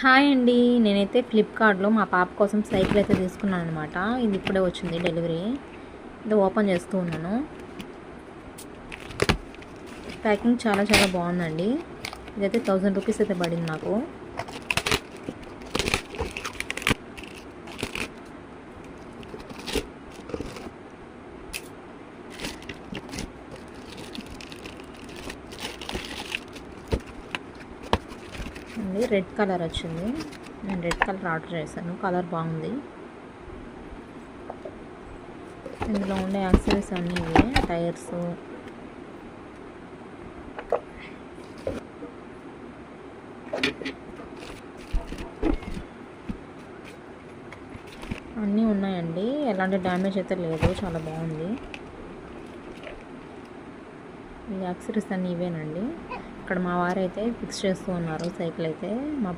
Hi అండి. నేనైతే ఫ్లిప్కార్ట్లో మా పాప కోసం సైకిల్ అయితే తీసుకున్నాను అనమాట. ఇది ఇప్పుడే వచ్చింది డెలివరీ. ఇది ఓపెన్ చేస్తూ ఉన్నాను. ప్యాకింగ్ చాలా చాలా బాగుందండి. ఇదైతే 1000 రూపీస్ అయితే పడింది నాకు. రెడ్ కలర్ వచ్చింది. నేను రెడ్ కలర్ ఆర్డర్ చేశాను. కలర్ బాగుంది. ఇందులో ఉండే యాక్సెసరీస్ అన్నీ ఇవే. టైర్స్, అన్నీ ఉన్నాయండి. ఎలాంటి డ్యామేజ్ అయితే లేదు. చాలా బాగుంది. ఈ యాక్సెసరీస్ అన్నీ ఇవేనండి. ఇక్కడ మా వారైతే ఫిక్స్ చేస్తూ ఉన్నారు సైకిల్ అయితే. మా